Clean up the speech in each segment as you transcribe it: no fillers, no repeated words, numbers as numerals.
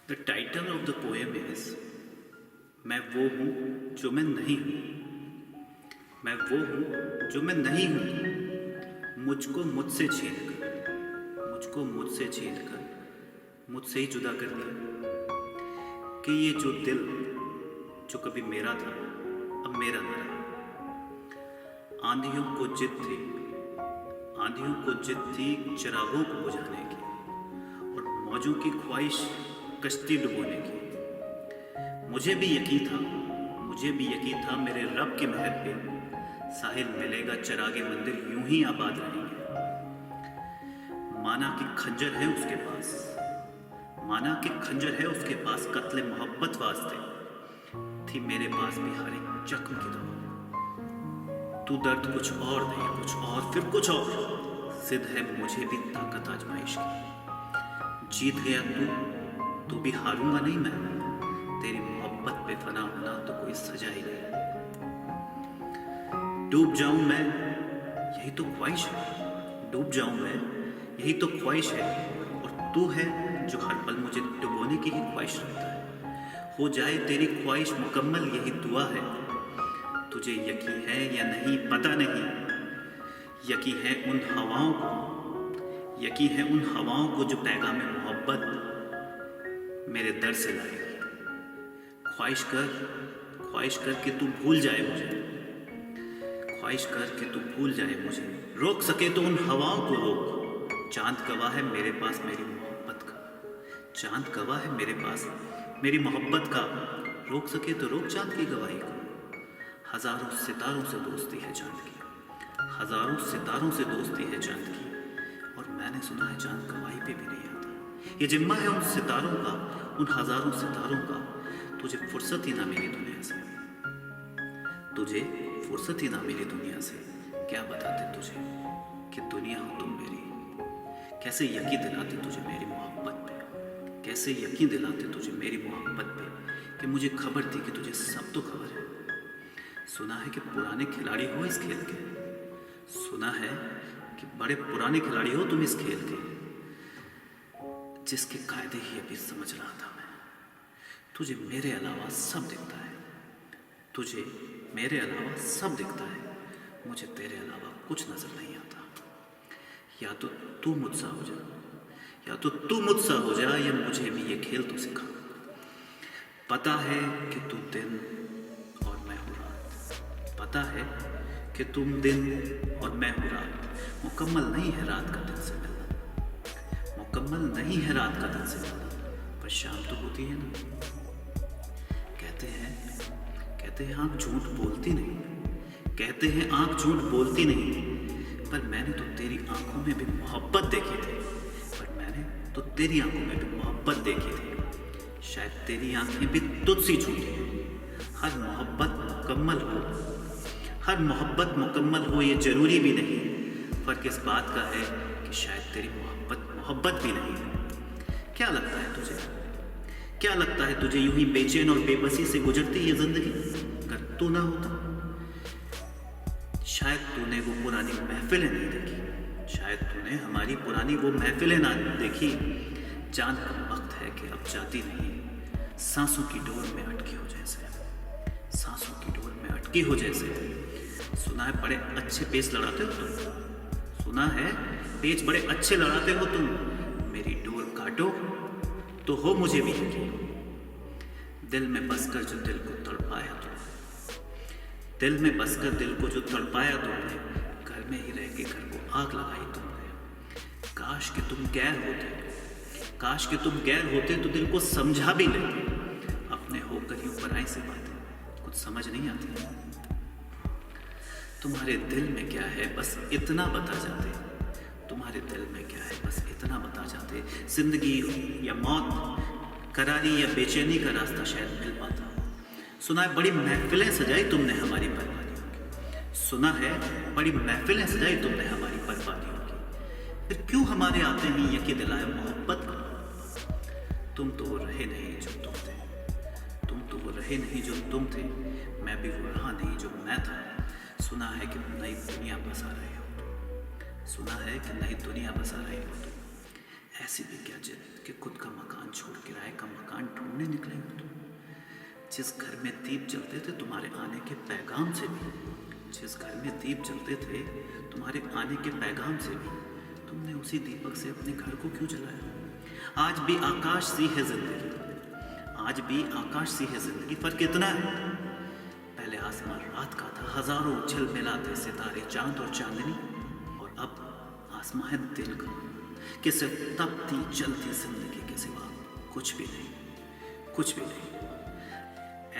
The title of the poem is मैं वो हूँ जो मैं नहीं हूँ। मैं वो हूँ जो मैं नहीं हूँ। मुझको मुझसे छीन कर, मुझको मुझसे छीन कर मुझसे ही जुदा कर दिया। कि ये जो दिल जो कभी मेरा था अब मेरा न रहा। आंधियों को जिद थी, आंधियों को जिद थी चिरागों को बुझाने की, और मौजों की ख्वाहिश कश्ती डुबोने की। मुझे भी यकीन था, मुझे भी यकीन था मेरे रब की मेहर पे साहिल मिलेगा, चिरागे मंदिर यूं ही आबाद रहेंगे। माना कि खंजर है उसके पास, माना कि खंजर है उसके पास कत्ले मोहब्बत वास्ते, थी मेरे पास भी हर एक जख्म की दवा। तू दर्द कुछ और दे, कुछ और फिर कुछ और, जिद है मुझे भी ताकत आजमाइश की। जीत गया तू भी हारूंगा नहीं मैं, तेरी मोहब्बत पे फना होना तो कोई सजा ही नहीं। डूब जाऊं मैं यही तो ख्वाहिश है, डूब जाऊं मैं यही तो ख्वाहिश है, और तू है जो हर पल मुझे डुबोने की ही ख्वाहिश रखता है। हो जाए तेरी ख्वाहिश मुकम्मल यही दुआ है। तुझे यकीन है या नहीं पता नहीं, यकीन है उन हवाओं को, यकीन है उन हवाओं को जो पैगाम मोहब्बत मेरे दर से लाएगी। ख्वाहिश कर कि तू भूल जाए मुझे, ख्वाहिश कर कि तू भूल जाए मुझे। रोक सके तो उन हवाओं को रोक, चांद गवाह है मेरे पास मेरी मोहब्बत का, चांद गवाह है मेरे पास मेरी मोहब्बत का। रोक सके तो रोक चांद की गवाही को। हजारों सितारों से दोस्ती है चांद की, हजारों सितारों से दोस्ती है चांद की, और मैंने सुना है चांद गवाही पे भी नहीं आता। ये जिम्मा है उन सितारों का, उन हजारों सितारों का। तुझे फुर्सत ही ना मिली दुनिया से, तुझे फुर्सत ही ना मिली दुनिया से। क्या बताते तुझे कि दुनिया हो तुम मेरी। कैसे यकीन दिलाते तुझे मेरी मोहब्बत पे, कैसे यकीन दिलाते तुझे मेरी मोहब्बत पे, कि मुझे खबर थी कि तुझे सब तो खबर है। सुना है कि पुराने खिलाड़ी हो इस खेल के, सुना है कि बड़े पुराने खिलाड़ी हो तुम इस खेल के, जिसके कायदे ही अभी समझ रहा था मैं। तुझे मेरे अलावा सब दिखता है, तुझे मेरे अलावा सब दिखता है, मुझे तेरे अलावा कुछ नजर नहीं आता। या तो तू मुझसा हो जा, या तो तू मुझसा हो जा, या मुझे भी ये खेल तो सिखा। पता है कि तू दिन और मैं हूँ रात, पता है कि तुम दिन और मैं हूँ रात। मुकम्मल नहीं है रात का दिन से मिलना, मुकम्मल नहीं है रात का दिन से मिलना, पर शाम तो होती है ना। कहते हैं आँख झूठ बोलती नहीं, कहते हैं आँख झूठ बोलती नहीं, पर मैंने तो तेरी आंखों में भी मोहब्बत देखी थी, पर मैंने तो तेरी आंखों में भी मोहब्बत देखी थी। शायद तेरी आंखें भी तुझसे झूठी हैं। हर मोहब्बत मुकम्मल हो, हर मोहब्बत मुकम्मल हो ये जरूरी भी नहीं। फर्क इस बात का है कि शायद तेरी मोहब्बत भी नहीं है। क्या लगता है तुझे, क्या लगता है तुझे यूं ही बेचैन और बेबसी से गुजरती ये जिंदगी अगर तू ना होता? शायद तूने वो पुरानी महफिलें नहीं देखी, शायद तूने हमारी पुरानी वो महफिलें ना देखी। जान का वक्त है कि अब जाती नहीं, सांसों की डोर में अटकी हो जैसे, सांसों की डोर में अटकी हो जैसे। सुना है बड़े अच्छे पेच लड़ाते हो तुम, सुना है पेच बड़े अच्छे लड़ाते हो तुम। मेरी डोर काटो तो हो मुझे भी यकीन, दिल में बसकर जो दिल को तड़पाया तुमने, दिल में बसकर दिल को जो तड़पाया तुमने, घर में ही रह के घर को आग लगाई तुमने। काश कि तुम गैर होते, काश कि तुम गैर होते तो दिल को समझा भी लेते। अपने होकर यूं पराई से बातें कुछ समझ नहीं आती। तुम्हारे दिल में क्या है बस इतना बता जाते, तुम्हारे दिल में क्या है बस इतना बता जाते। जिंदगी या मौत, करारी या बेचैनी का रास्ता शायद मिल पाता। सुना है बड़ी महफिलें सजाई तुमने हमारी बर्बादियों की, सुना है बड़ी महफिलें सजाई तुमने हमारी बर्बादियों की, फिर क्यों हमारे आते हैं यकीन दिलाए मोहब्बत का। तुम तो वो रहे नहीं जो तुम थे, तुम तो वो रहे नहीं जो तुम थे, मैं भी वो रहा नहीं जो मैं था। सुना है कि नई दुनिया बसा रहे हो तुम, सुना है कि नई दुनिया बसा रहे हो तुम। ऐसी भी क्या जिद कि खुद का मकान छोड़ किराए का मकान ढूंढने निकले हो तुम। जिस घर में दीप जलते थे तुम्हारे आने के पैगाम से भी, जिस घर में दीप जलते थे तुम्हारे आने के पैगाम से भी, तुमने उसी दीपक से अपने घर को क्यों जलाया। आज भी आकाश सी है जिंदगी, आज भी आकाश सी है जिंदगी। फर्क इतना है, पहले आसमान रात का था, हजारों झिलमिलाते सितारे चांद और चांदनी, और अब आसमान है दिल का कि सिर्फ तपती जलती जिंदगी के सिवा कुछ भी नहीं, कुछ भी नहीं।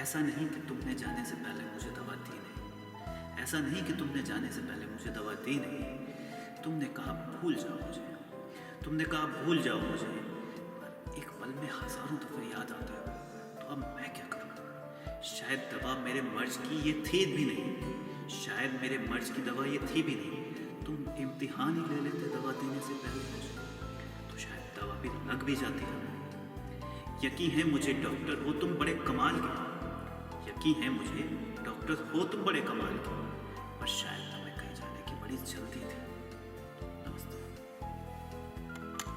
ऐसा नहीं कि तुमने जाने से पहले मुझे दवा दी नहीं, ऐसा नहीं कि तुमने जाने से पहले मुझे दवा दी नहीं। तुमने कहा भूल जाओ मुझे, तुमने कहा भूल जाओ मुझे, पर एक पल में हजारों दफे याद आता है। तो अब मैं क्या करूँ। शायद दवा मेरे मर्ज की ये थी भी नहीं, शायद मेरे मर्ज की दवा ये थी भी नहीं। तुम इम्तिहान ही ले लेते दवा देने से पहले मुझे, तो शायद दवा भी लग भी जाती है। यकीन है मुझे डॉक्टर हो तुम बड़े कमाल के, यकीन है मुझे डॉक्टर हो तुम बड़े कमाल के, पर शायद तुम्हें कहीं जाने की बड़ी जल्दी थी।